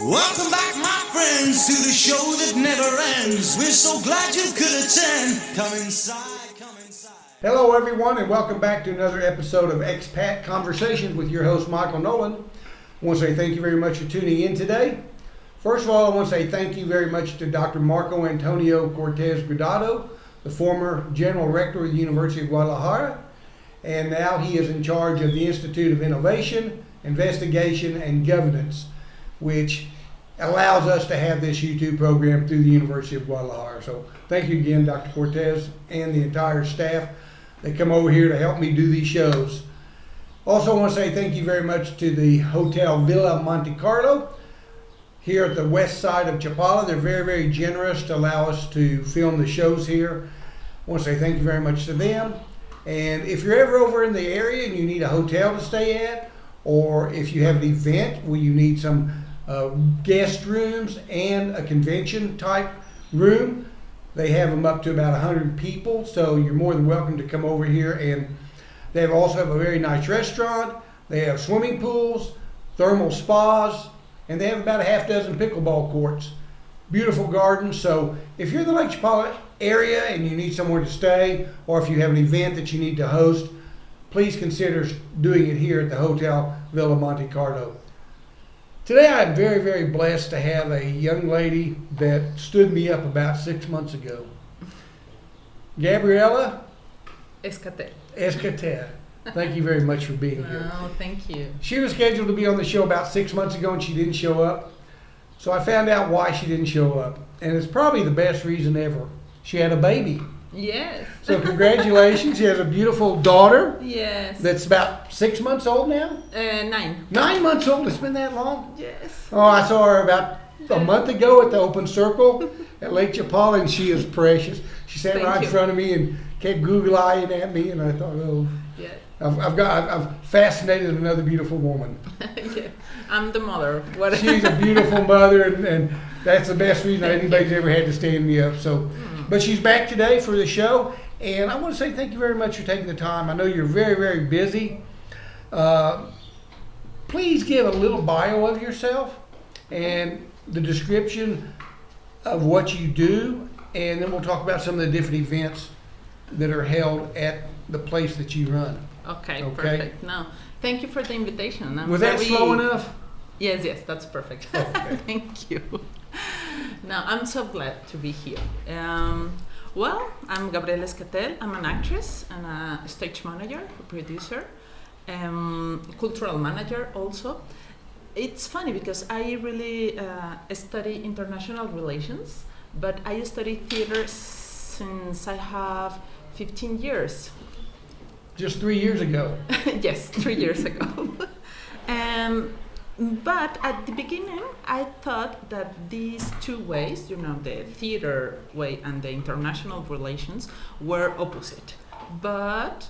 Welcome back, my friends, to the show that never ends. We're so glad you could attend. Come inside, come inside. Hello, everyone, and welcome back to another episode of Expat Conversations with your host, Michael Nolen. I want to say thank you very much for tuning in today. First of all, I want to say thank you very much to Dr. Marco Antonio Cortez Gradado, the former General Rector of the University of Guadalajara, and now he is in charge of the Institute of Innovation, Investigation, and Governance, which allows us to have this YouTube program through the University of Guadalajara. So thank you again, Dr. Cortez, and the entire staff that come over here to help me do these shows. Also, I want to say thank you very much to the Hotel Villa Monte Carlo here at the west side of Chapala. They're very, very generous to allow us to film the shows here. I want to say thank you very much to them. And if you're ever over in the area and you need a hotel to stay at, or if you have an event where you need some guest rooms and a convention type room, they have them up to about 100 people, so you're more than welcome to come over here. And they also have a very nice restaurant. They have swimming pools, thermal spas, and they have about a half dozen pickleball courts. Beautiful gardens. So if you're in the Lake Chapala area and you need somewhere to stay, or if you have an event that you need to host, please consider doing it here at the Hotel Villa Monte Carlo. Today I'm very, very blessed to have a young lady that stood me up about 6 months ago. Gabriela? Escatel. Escatel. Thank you very much for being here. Oh, thank you. She was scheduled to be on the show about 6 months ago and she didn't show up. So I found out why she didn't show up. And it's probably the best reason ever. She had a baby. Yes. So congratulations. She has a beautiful daughter. Yes. That's about 6 months old now? 9. 9 months old? It's been that long? Yes. Oh, I saw her about a month ago at the Open Circle at Lake Chapala, and she is precious. She sat Thank right you. in front of me and kept Google-eyeing at me, and I thought, oh, Yeah. I've fascinated another beautiful woman. Yeah. I'm the mother. What? She's a beautiful mother, and that's the best reason anybody's ever had to stand me up. So, but she's back today for the show, and I want to say thank you very much for taking the time. I know you're very, very busy. Please give a little bio of yourself and the description of what you do, and then we'll talk about some of the different events that are held at the place that you run. Okay, Okay. perfect. No, thank you for the invitation. Was that slow enough? Yes, that's perfect. Okay. Thank you. No, I'm so glad to be here. Well, I'm Gabriela Escatel. I'm an actress and a stage manager, a producer, cultural manager also. It's funny because I really study international relations, but I study theater since I have 15 years. Just 3 years ago. Yes, 3 years ago. But at the beginning, I thought that these two ways, the theater way and the international relations, were opposite. But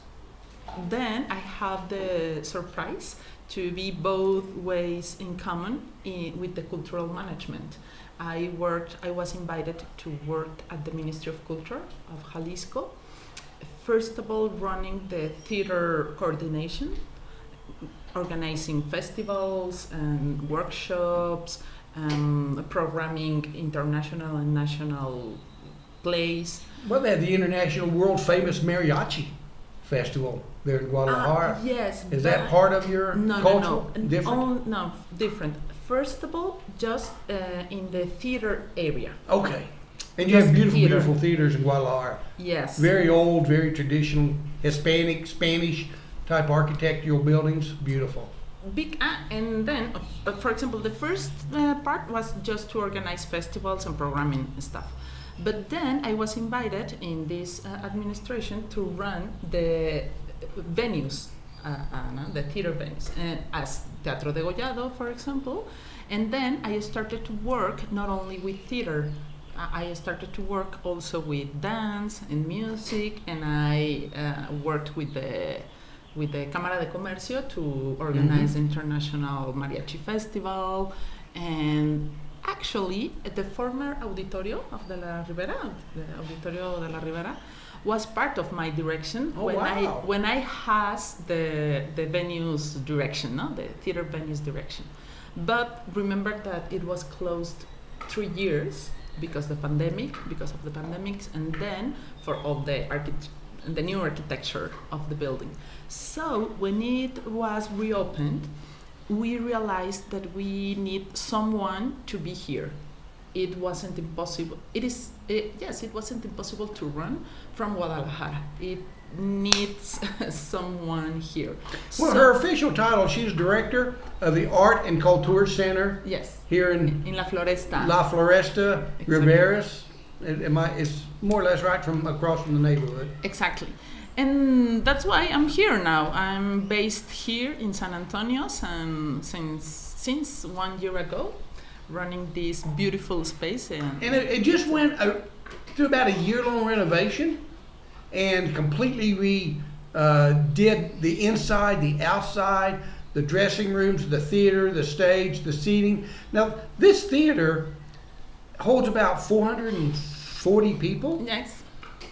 then I have the surprise to be both ways in common with the cultural management. I was invited to work at the Ministry of Culture of Jalisco. First of all, running the theater coordination, organizing festivals and workshops, programming international and national plays. Well, they had the international world famous mariachi festival there in Guadalajara. Yes. Is that part of your culture? No. Different? No, different. First of all, just in the theater area. Okay. And you have beautiful, Theater. beautiful theaters in Guadalajara. Yes. Very old, very traditional, Hispanic, Spanish type architectural buildings. Beautiful. Big, and then, for example, the first part was just to organize festivals and programming stuff. But then I was invited in this administration to run the venues, the theater venues, as Teatro de Gollado, for example. And then I started to work not only with theater, I started to work also with dance and music, and I worked with the Cámara de Comercio to organize the International Mariachi Festival, and actually at the former Auditorio of de la Ribera, the Auditorio de la Ribera, was part of my direction Oh, when wow. when I has the venue's direction, no, the theater venue's direction. But remember that it was closed 3 years because of the pandemics, and then for all the new architecture of the building. So when it was reopened, we realized that we need someone to be here. It wasn't impossible. It wasn't impossible to run from Guadalajara. It needs someone here. Well, her official title, she's director of the Art and Culture Center Yes, here in in La Floresta. La Floresta, Exactly. Riberas. It's more or less right from across from the neighborhood. Exactly. And that's why I'm here now. I'm based here in San Antonio and since 1 year ago, running this beautiful space. And it just went through about a year-long renovation and completely did the inside, the outside, the dressing rooms, the theater, the stage, the seating. Now, this theater holds about 440 people. Yes.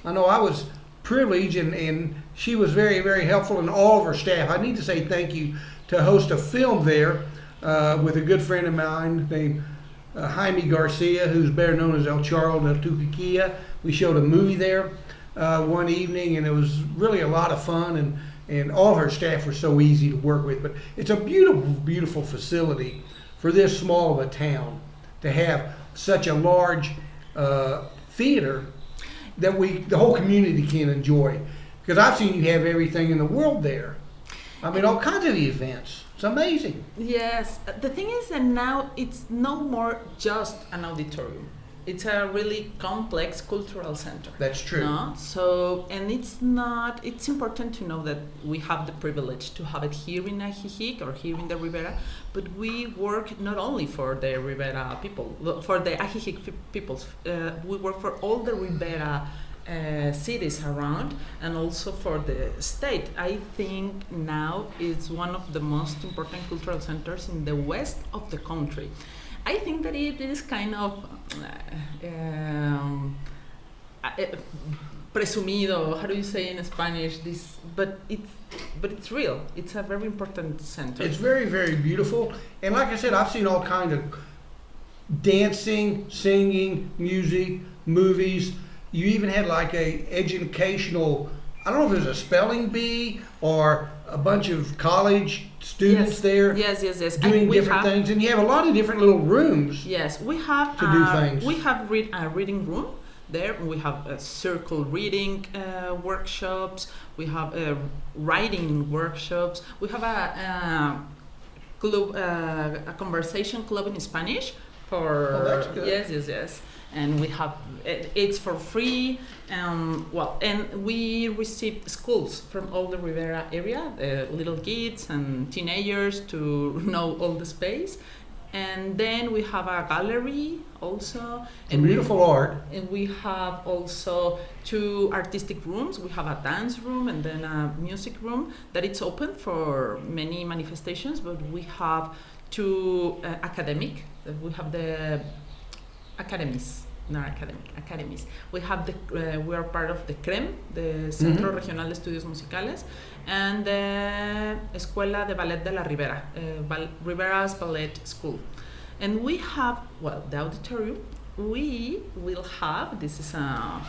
I know I was privileged, and she was very, very helpful, and all of her staff. I need to say thank you to host a film there with a good friend of mine named Jaime Garcia, who's better known as El Charro del Tuquiquilla. We showed a movie there one evening, and it was really a lot of fun, and all of her staff were so easy to work with. But it's a beautiful, beautiful facility for this small of a town to have such a large theater that the whole community can enjoy. Because I've seen you have everything in the world there. I mean, all kinds of events. It's amazing. Yes. The thing is that now it's no more just an auditorium. It's a really complex cultural center. That's true. No? So, and it's important to know that we have the privilege to have it here in Ajijic or here in the Ribera, but we work not only for the Ribera people, for the Ajijic peoples, we work for all the Ribera cities around, and also for the state. I think now it's one of the most important cultural centers in the west of the country. I think that it is kind of presumido. How do you say in Spanish? But it's real. It's a very important center. It's very, very beautiful. And like I said, I've seen all kinds of dancing, singing, music, movies. You even had like a educational, I don't know if it was a spelling bee or a bunch of college students there. Yes. Doing different things. And you have a lot of different little rooms. Yes, we have to do things. We have a reading room there. We have a circle reading workshops. We have writing workshops. We have a club, a conversation club in Spanish for. Oh, that's good. Yes. And we have it's for free. And we receive schools from all the Rivera area, little kids and teenagers to know all the space. And then we have a gallery also. And beautiful art. And we have also 2 artistic rooms. We have a dance room and then a music room that it's open for many manifestations. But we have 2 academic. We have the academies. We have we are part of the CREM, the Centro Regional de Estudios Musicales, and the Escuela de Ballet de la Ribera, Ribera's Ballet School. And we have, the auditorium, we will have, this is a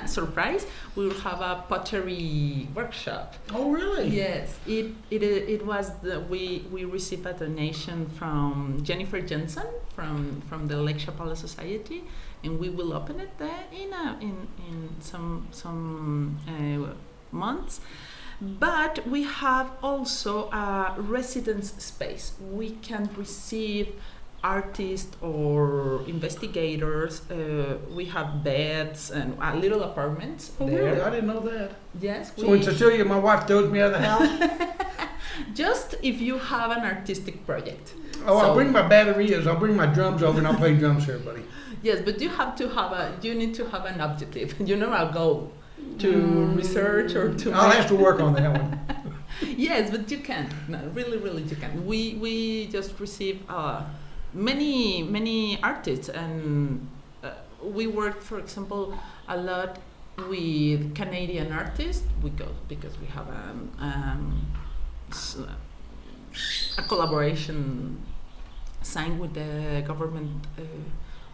surprise, we will have a pottery workshop. Oh, really? Yes, it was we received a donation from Jennifer Jensen from the Lake Chapala Society, and we will open it in some months. But we have also a residence space. We can receive artists or investigators. We have beds and little apartments. Oh, there. really? I didn't know that. Yes. So when Cecilia, my wife, throws me out of the house? Just if you have an artistic project. Oh, I'll bring my batteries. I'll bring my drums over and I'll play drums for everybody. Yes, but you need to have an objective, a goal to research or to. I'll have to work on that one. Yes, but you can. No, really, you can. We just receive many artists, and we worked, for example, a lot with Canadian artists, we go because we have a collaboration signed with the government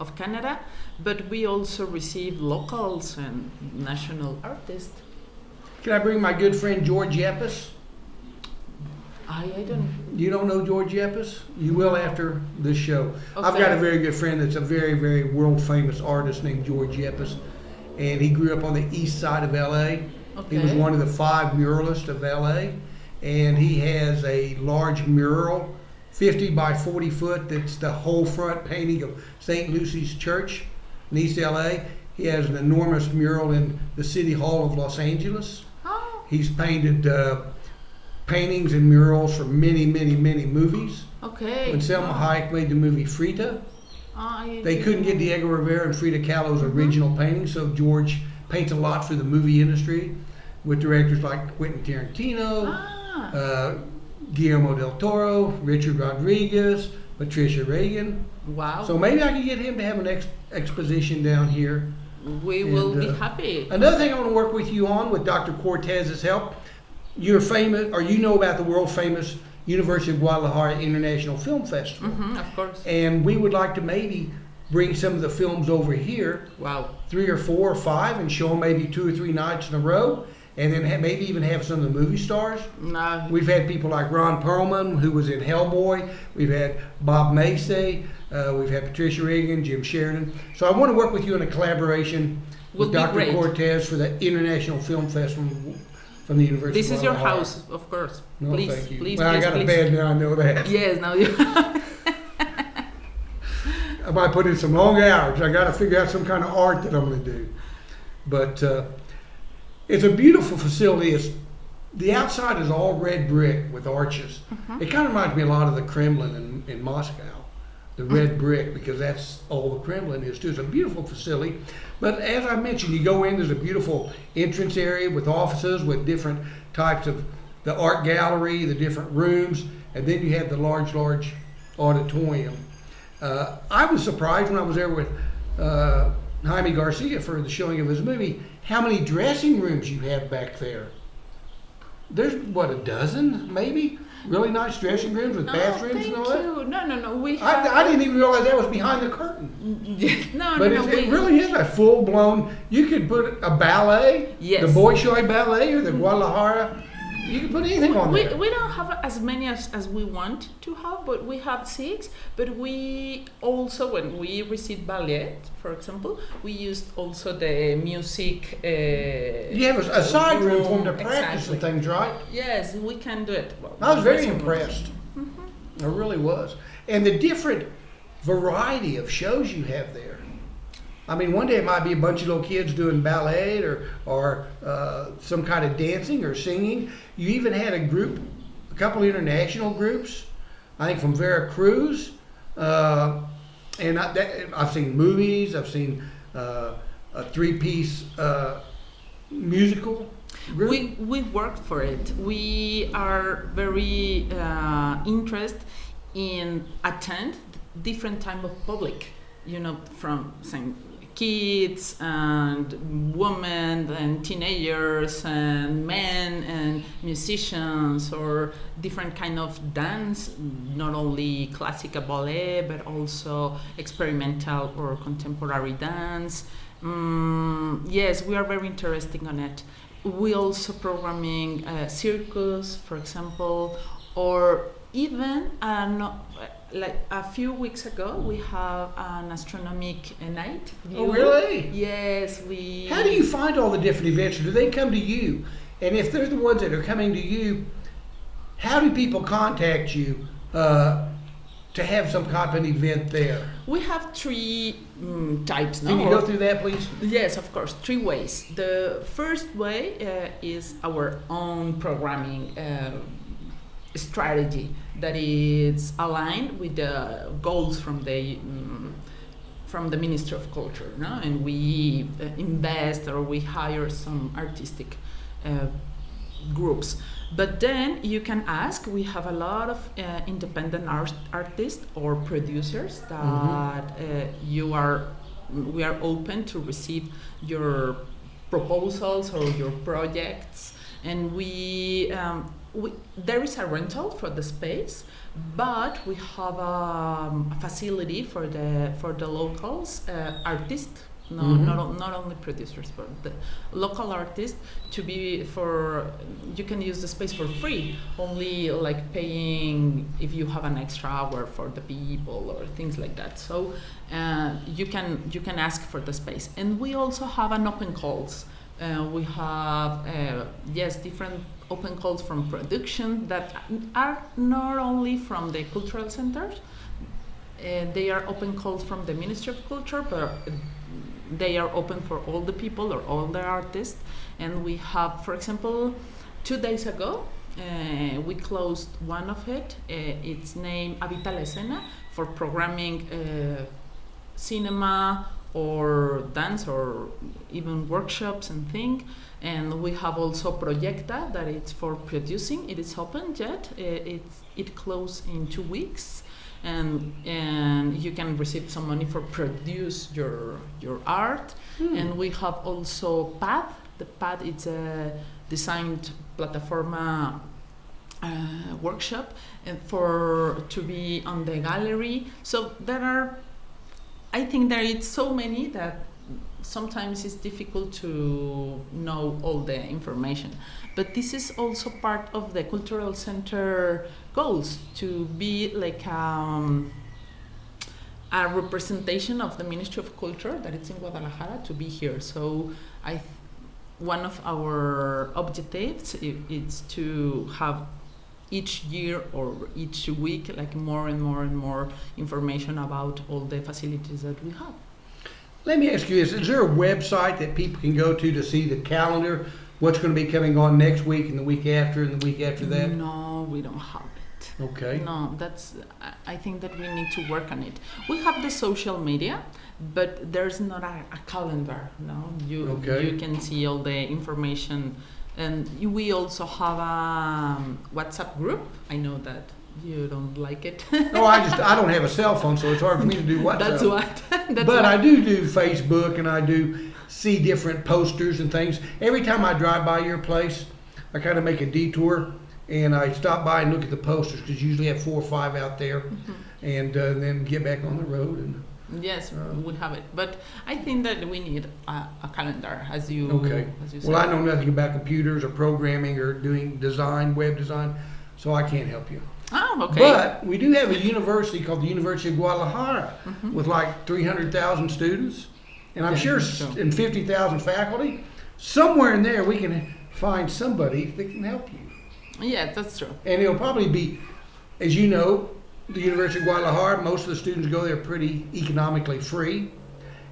of Canada, but we also receive locals and national artists. Can I bring my good friend George Yepes? I don't. You don't know George Yepes? You will after this show. Okay. I've got a very good friend that's a very, very world famous artist named George Yepes, and he grew up on the east side of LA. He was Okay. one of the 5 muralists of LA, and he has a large mural, 50 by 40 foot, that's the whole front painting of St. Lucy's Church in East LA. He has an enormous mural in the City Hall of Los Angeles. Oh, He's painted paintings and murals for many, many, many movies. okay. When Selma Hayek made the movie Frida, they couldn't get Diego Rivera and Frida Kahlo's original painting, so George paints a lot for the movie industry with directors like Quentin Tarantino, Guillermo del Toro, Richard Rodriguez, Patricia Reagan. Wow. So maybe I can get him to have an exposition down here. we will and, be happy. Another thing I want to work with you on, with Dr. Cortez's help, you're famous, or you know about the world famous University of Guadalajara International Film Festival. Of course. And we would like to maybe bring some of the films over here, Wow. 3 or 4 or 5, and show them maybe 2 or 3 nights in a row, and then maybe even have some of the movie stars. No. We've had people like Ron Perlman, who was in Hellboy. We've had Bob Macy. We've had Patricia Reagan, Jim Sheridan. So I want to work with you in a collaboration with Would be Dr. great. Cortez for the International Film Festival from the University This of is your Guadalajara. house, of course. No, please, thank you. please, Well, please, I got please. a bed now, I know that. Yes, now you. I might put in some long hours. I got to figure out some kind of art that I'm going to do. But it's a beautiful facility. The outside is all red brick with arches. It kind of reminds me a lot of the Kremlin in Moscow, the red brick, because that's all the Kremlin is too. It's a beautiful facility. But as I mentioned, you go in, there's a beautiful entrance area with offices with different types of the art gallery, the different rooms, and then you have the large auditorium. I was surprised when I was there with Jaime Garcia for the showing of his movie, how many dressing rooms you have back there. There's, what, a dozen, maybe? Really nice dressing rooms with bathrooms thank and all that? you. No. We have. I didn't even realize that was behind the curtain. No, But no, no. it really is a full-blown, you could put a ballet, Yes. the Bolshoi Ballet or the Guadalajara, you could put anything on there. We don't have as many as we want to have, but we have 6. But we also, when we receive ballet, for example, we used also the music. You have a side room for them to practice Exactly. and things, right? Yes, we can do it. Well, I was very dressing rooms. impressed. I really was. And the different variety of shows you have there. I mean, one day it might be a bunch of little kids doing ballet or some kind of dancing or singing. You even had a couple of international groups, I think from Veracruz. And I've seen movies, I've seen a 3-piece musical group. We worked for it. We are very interested in attend different type of public, from saying kids and women and teenagers and men and musicians, or different kind of dance, not only classical ballet but also experimental or contemporary dance. Yes, we are very interested on it. We also programming circus, for example, or even like a few weeks ago we have an astronomic night. Oh, really? Yes, we. How do you find all the different events? Do they come to you? And if they're the ones that are coming to you, how do people contact you to have some kind of an event there? We have 3 types. Can you go through that, please? Yes, of course, 3 ways. The first way is our own programming strategy that is aligned with the goals from the Ministry of Culture, no? And we invest or we hire some artistic groups. But then you can ask, we have a lot of independent artists or producers that we are open to receive your proposals or your projects. And we there is a rental for the space, but we have a facility for the locals, artists. No, not only producers, but the local artists you can use the space for free, only like paying if you have an extra hour for the people or things like that. So you can ask for the space, and we also have an open calls. We have different open calls from production that are not only from the cultural centers. They are open calls from the Ministry of Culture, but they are open for all the people or all the artists. And we have, for example, 2 days ago, we closed one of it. It's named Habita la Escena, for programming cinema or dance or even workshops and things. And we have also Proyecta, that it's for producing. It is open yet. It closed in 2 weeks. And you can receive some money for produce your art. And we have also PAD. The PAD is a designed plataforma workshop and to be on the gallery. So I think there is so many that sometimes it's difficult to know all the information. But this is also part of the cultural center goals, to be like a representation of the Ministry of Culture that it's in Guadalajara, to be here. So one of our objectives is to have each year or each week like more and more and more information about all the facilities that we have. Let me ask you this. Is there a website that people can go to see the calendar, what's going to be coming on next week and the week after and the week after that? No, we don't have it. Okay. No, I think that we need to work on it. We have the social media, but there's not a calendar. No, you can see all the information. And we also have a WhatsApp group. I know that you don't like it. No, I don't have a cell phone, so it's hard for me to do WhatsApp. That's what. But I do Facebook, and I do see different posters and things. Every time I drive by your place, I kind of make a detour, and I stop by and look at the posters, because you usually have 4 or 5 out there, and then get back on the road. And yes, we have it. But I think that we need a calendar, as you said. Well, I know nothing about computers or programming or doing design, web design, so I can't help you. Oh, okay. But we do have a university called the University of Guadalajara with like 300,000 students, and I'm sure in 50,000 faculty. Somewhere in there we can find somebody that can help you. Yeah, that's true. And it'll probably be, as you know, the University of Guadalajara, most of the students go there pretty economically free,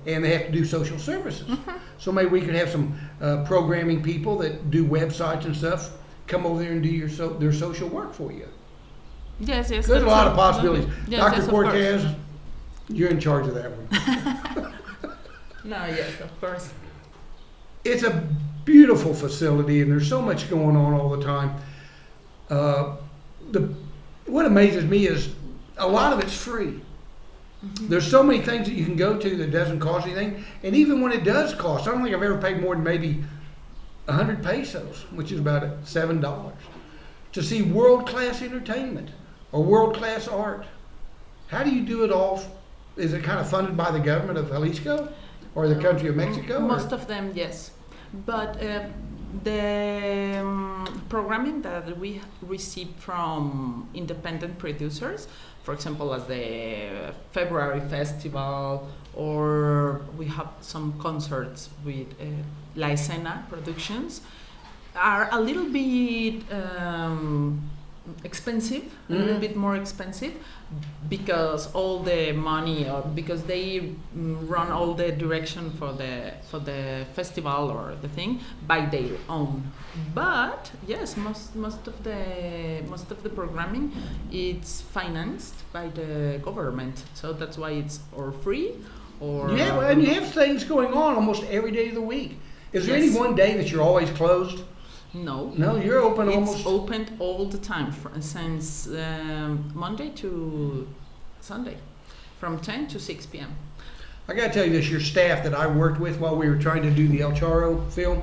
and they have to do social services. So maybe we could have some programming people that do websites and stuff come over there and do their social work for you. Yes. There's a lot of possibilities. Yes, Dr. Cortez, you're in charge of that one. No, yes, of course. It's a beautiful facility, and there's so much going on all the time. What amazes me is a lot of it's free. There's so many things that you can go to that doesn't cost anything, and even when it does cost, I don't think I've ever paid more than maybe 100 pesos, which is about $7, to see world-class entertainment or world-class art. How do you do it all? Is it kind of funded by the government of Jalisco or the country of Mexico? Most of them, yes. But the programming that we receive from independent producers, for example, as the February Festival, or we have some concerts with La Escena Productions, are a little bit expensive, a little bit more expensive, because all the money, or because they run all the direction for the festival or the thing by their own. But yes, most of the programming it's financed by the government, so that's why it's or free or and you have things going on almost every day of the week. Is there any one day that you're always closed? No, you're open almost. It's open all the time, since Monday to Sunday, from 10 to 6 p.m. I got to tell you this, your staff that I worked with while we were trying to do the El Charro film,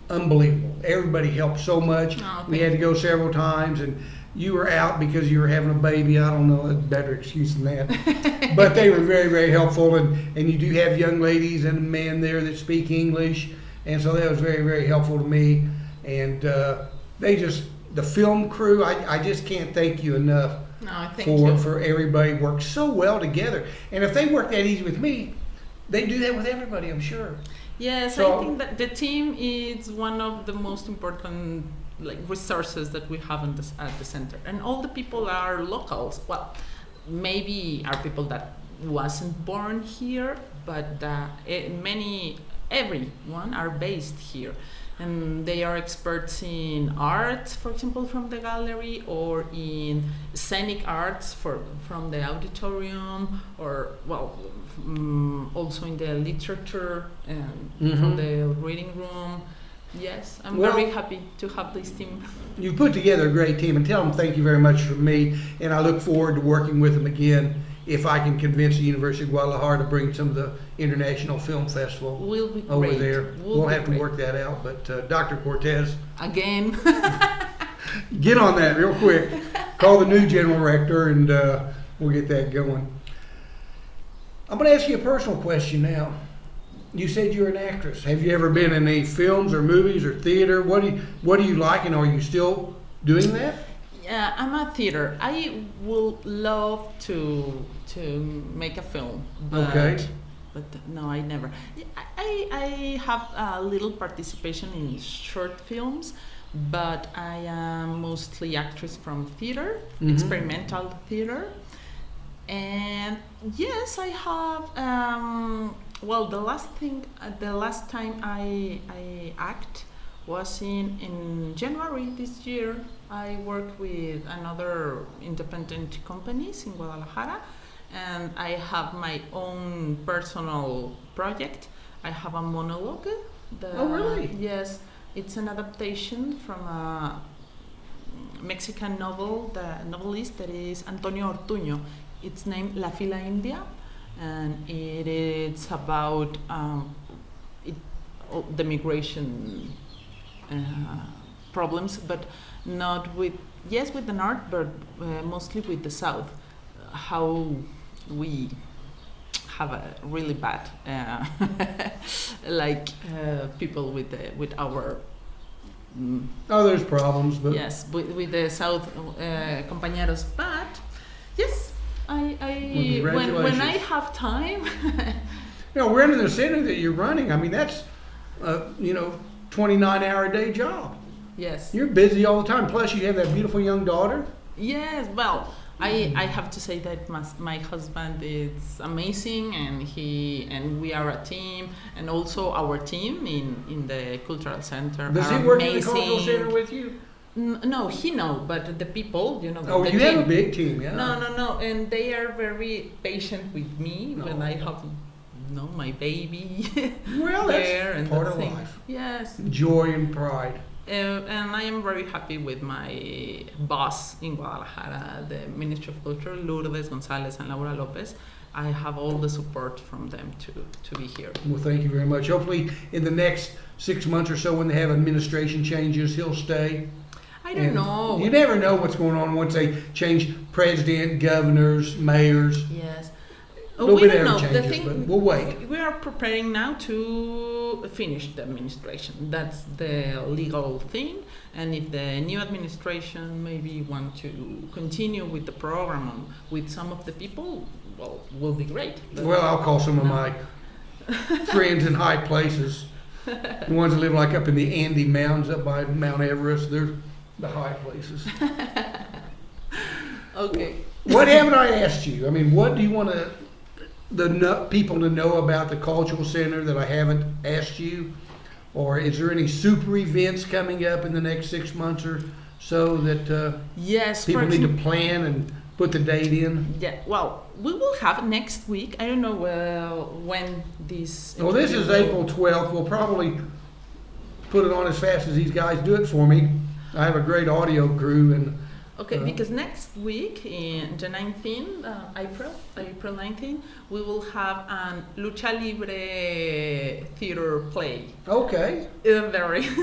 unbelievable. Everybody helped so much. Oh, We had to go several times, and you were out because you were having a baby. I don't know a better excuse than that. But they were very, very helpful, and you do have young ladies and men there that speak English, and so that was very, very helpful to me. And the film crew, I just can't thank you enough No, thank you. for everybody worked so well together. And if they work that easy with me, they do that with everybody, I'm sure. Yes, So- I think that the team is one of the most important resources that we have at the center, and all the people are locals. Well, maybe are people that wasn't born here, but everyone are based here, and they are experts in art, for example, from the gallery, or in scenic arts from the auditorium, or also in the literature and from the reading room. Yes, I'm very happy to have this team. You put together a great team, and tell them thank you very much from me, and I look forward to working with them again if I can convince the University of Guadalajara to bring some of the International Film Festival Will be over great. there. We'll have to work that out, but Dr. Cortez, Again. get on that real quick. Call the new general rector, and we'll get that going. I'm going to ask you a personal question now. You said you're an actress. Have you ever been in any films or movies or theater? What do you like, and are you still doing that? Yeah, I'm a theater. I would love to make a film, but Okay. but no, I never. I have a little participation in short films, but I am mostly actress from theater, experimental theater, and yes, I have. The last time I act was in January this year. I worked with another independent companies in Guadalajara, and I have my own personal project. I have a monologue. Oh, really? Yes, it's an adaptation from a Mexican novel. The novelist that is Antonio Ortuño. It's named La Fila India, and it's about the migration problems, but not with the north, but mostly with the south. How we have a really bad people with our Oh, there's problems, but yes, with the south compañeros, but yes. When I have time. we're in the center that you're running. I mean, that's 29-hour-a-day job. Yes. You're busy all the time. Plus, you have that beautiful young daughter. Yes. Well, I have to say that my husband is amazing, and we are a team, and also our team in the cultural center. Does are he work amazing. in the cultural center with you? No, but the people, Oh, the you team. have a big team, yeah. No, and they are very patient with me when I have, my baby Well, there that's and part that of thing. life. Yes, Joy and pride. and I am very happy with my boss in Guadalajara, the Ministry of Culture, Lourdes Gonzalez and Laura Lopez. I have all the support from them to be here. Well, thank you very much. Hopefully, in the next 6 months or so, when they have administration changes, he'll stay. I don't know. You never know what's going on once they change president, governors, mayors. Yes. Little We bit don't of know. The changes, thing, but we'll wait. We are preparing now to finish the administration. That's the legal thing. And if the new administration maybe want to continue with the program with some of the people, well, will be great. But Well, I'll call some of my friends in high places. The ones that live like up in the Andes Mountains, up by Mount Everest. They're the high places. Okay. What haven't I asked you? I mean, what do you want people to know about the cultural center that I haven't asked you? Or is there any super events coming up in the next 6 months or so that Yes. people need to plan and put the date in? Yeah. Well, we will have next week. I don't know when this. Well, this is interview April 12th. We'll probably put it on as fast as these guys do it for me. I have a great audio crew, and Okay, because next week, in the 19th, April 19th, we will have a Lucha Libre theater play. Okay. In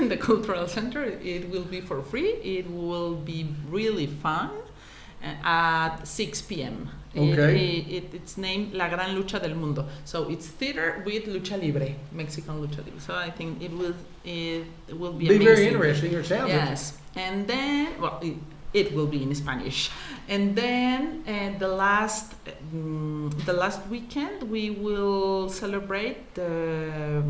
the cultural center. It will be for free. It will be really fun at 6 p.m. Okay. It's named La Gran Lucha del Mundo. So it's theater with Lucha Libre, Mexican Lucha Libre. So I think it will be amazing. Very interesting. It sounds Yes. And then, it will be in Spanish. And then the last weekend we will celebrate the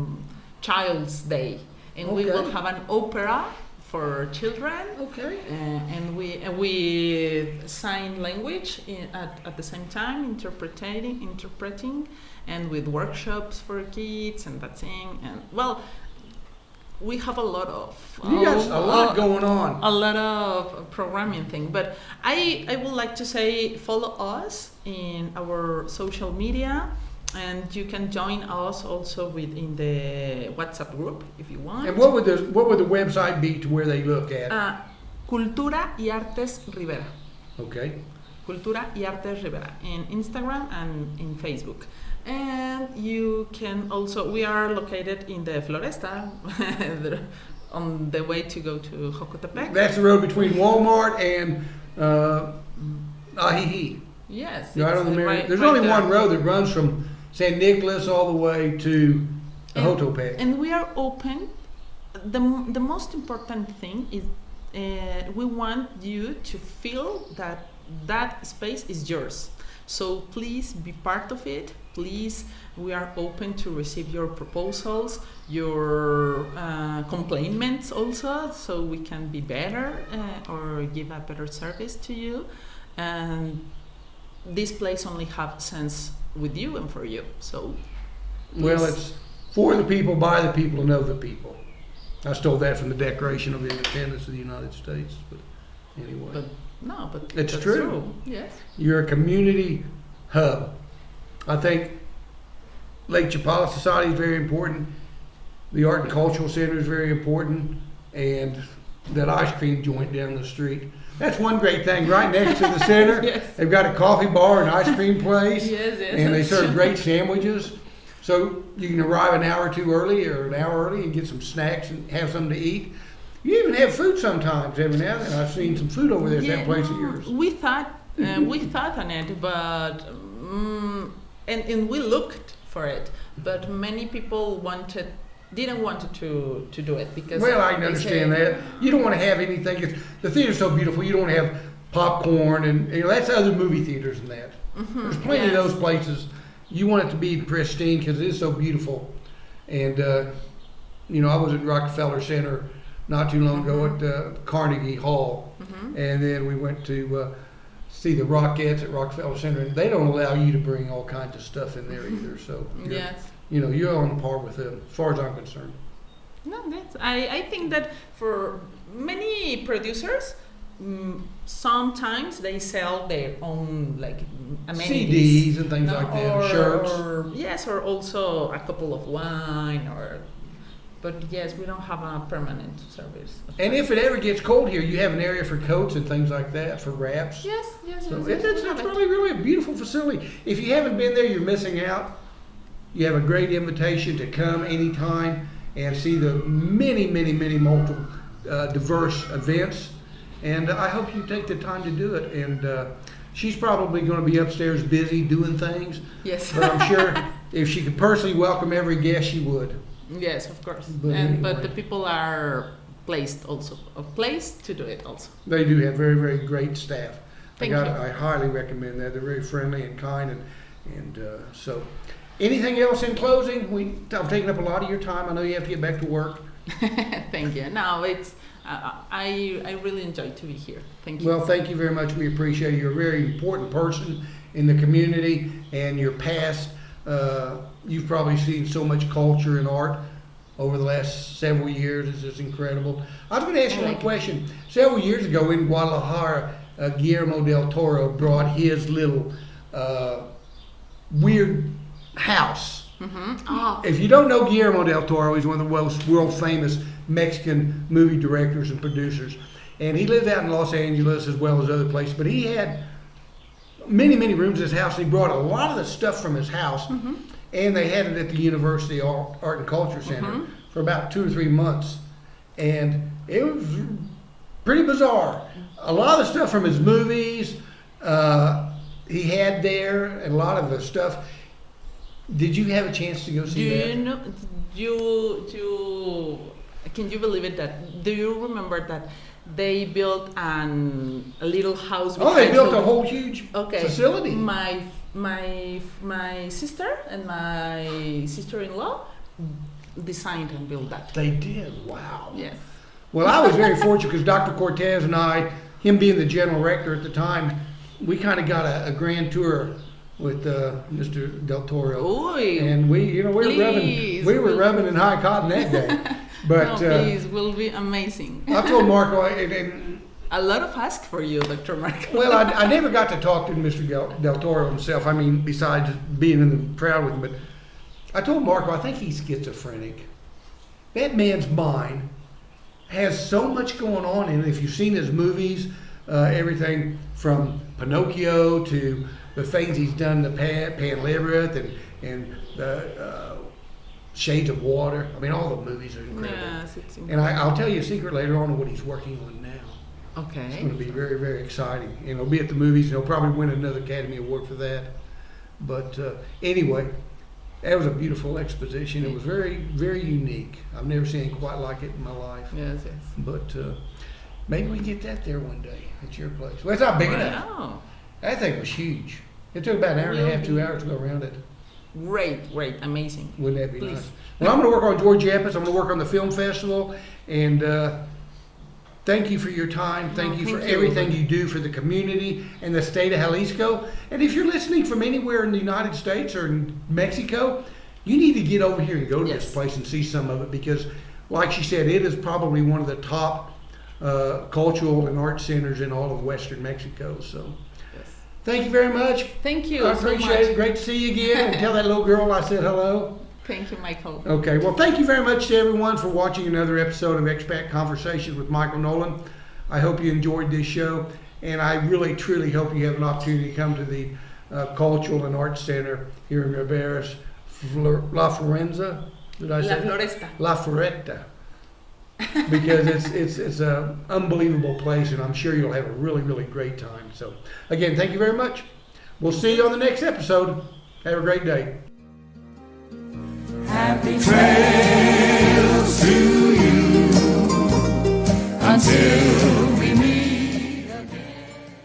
Child's Day, and we will have an opera for children. Okay. And we sign language at the same time, interpreting, and with workshops for kids and that thing. And we have a lot of going on. A lot of programming thing, but I would like to say follow us in our social media, and you can join us also within the WhatsApp group if you want. And what would the website be to where they look at? Cultura y Artes Rivera. Okay. Cultura y Artes Rivera in Instagram and in Facebook. And you can also, we are located in the Floresta, on the way to go to Jocotepec. That's the road between Walmart and Ajijic. Yes. Right on the there's only one road that runs from San Nicolas all the way to Jocotepec. And we are open. The most important thing is we want you to feel that space is yours. So please be part of it. Please, we are open to receive your proposals, your complaints also, so we can be better or give a better service to you. And this place only has sense with you and for you. So, well, it's for the people, by the people, to know the people. I stole that from the Declaration of Independence of the United States, but anyway. But it's that's true. Yes. You're a community hub. I think Lake Chapala Society is very important. The Art and Cultural Center is very important, and that ice cream joint down the street. That's one great thing. Right next to the center, Yes. They've got a coffee bar and ice cream place, Yes, and they serve great sandwiches. So you can arrive an hour or two early or an hour early and get some snacks and have something to eat. You even have food sometimes every now and then. I've seen some food over there at that place of yours. We thought on it, but and we looked for it, but many people didn't want to do it because. Well, I can understand that. You don't want to have anything. The theater's so beautiful. You don't want to have popcorn and that's other movie theaters and that. Mm-hmm. There's plenty of those places. You want it to be pristine because it is so beautiful. And I was at Rockefeller Center not too long ago at Carnegie Hall, and then we went to see the Rockettes at Rockefeller Center, and they don't allow you to bring all kinds of stuff in there either. So you're on par with them as far as I'm concerned. No, I think that for many producers, sometimes they sell their own amenities, CDs and things like that, shirts. Or also a couple of wine But yes, we don't have a permanent service. And if it ever gets cold here, you have an area for coats and things like that, for wraps. Yes. So it's really a beautiful facility. If you haven't been there, you're missing out. You have a great invitation to come anytime and see the many, many, many multiple diverse events. And I hope you take the time to do it. And she's probably going to be upstairs busy doing things. Yes. But I'm sure if she could personally welcome every guest, she would. Yes, of course. But but the people are placed to do it also. They do have very, very great staff. Thank you. I highly recommend that. They're very friendly and kind, and so. Anything else in closing? I've taken up a lot of your time. I know you have to get back to work. Thank you. No, it's I really enjoy to be here. Thank you. Well, thank you very much. We appreciate it. You're a very important person in the community, and your past. You've probably seen so much culture and art over the last several years. It's just incredible. I was going to ask you one question. Several years ago in Guadalajara, Guillermo del Toro brought his little weird house. If you don't know Guillermo del Toro, he's one of the world famous Mexican movie directors and producers. And he lives out in Los Angeles as well as other places. But he had many, many rooms in his house. He brought a lot of the stuff from his house, and they had it at the University Art and Culture Center for about 2 or 3 months. And it was pretty bizarre. A lot of the stuff from his movies he had there, and a lot of the stuff. Did you have a chance to go see that? Can you believe it that, do you remember that they built a little house? They built a whole huge facility. My sister and my sister-in-law designed and built that. They did. Wow. Yes. Well, I was very fortunate because Dr. Cortez and I, him being the general rector at the time, we kind of got a grand tour with Mr. Del Toro. Oy, and we were rubbing in high cotton that day. But please, will be amazing. I told Marco, and a lot of ask for you, Dr. Marco. Well, I never got to talk to Mr. Del Toro himself. I mean, besides just being in the crowd with him. But I told Marco, I think he's schizophrenic. That man's mind has so much going on in it. If you've seen his movies, everything from Pinocchio to the things he's done, the Pan Labyrinth and the Shades of Water. I mean, all the movies are incredible. Yes, it's incredible. And I'll tell you a secret later on what he's working on now. Okay. It's going to be very, very exciting. And he'll be at the movies, and he'll probably win another Academy Award for that. But anyway, that was a beautiful exposition. It was very, very unique. I've never seen anything quite like it in my life. Yes. But maybe we get that there one day at your place. Well, it's not big enough. Wow. That thing was huge. It took about an hour and a half, 2 hours to go around it. Great, amazing. Wouldn't that be Please. nice? Well, I'm going to work on George Epps. I'm going to work on the film festival. And thank you for your time. Thank you for everything you do for the community and the state of Jalisco. And if you're listening from anywhere in the United States or in Mexico, you need to get over here and go to this place and see some of it because, like she said, it is probably one of the top cultural and art centers in all of Western Mexico. So thank you very much. Thank you. I appreciate it. Great to see you again. And tell that little girl I said hello. Thank you, Michael. Okay. Well, thank you very much to everyone for watching another episode of Expat Conversations with Michael Nolen. I hope you enjoyed this show. And I really, truly hope you have an opportunity to come to the Cultural and Arts Center here in Rivera's La Florenza. Did I say? La Floresta. La Floresta. Because it's an unbelievable place, and I'm sure you'll have a really, really great time. So, again, thank you very much. We'll see you on the next episode. Have a great day. Happy trail.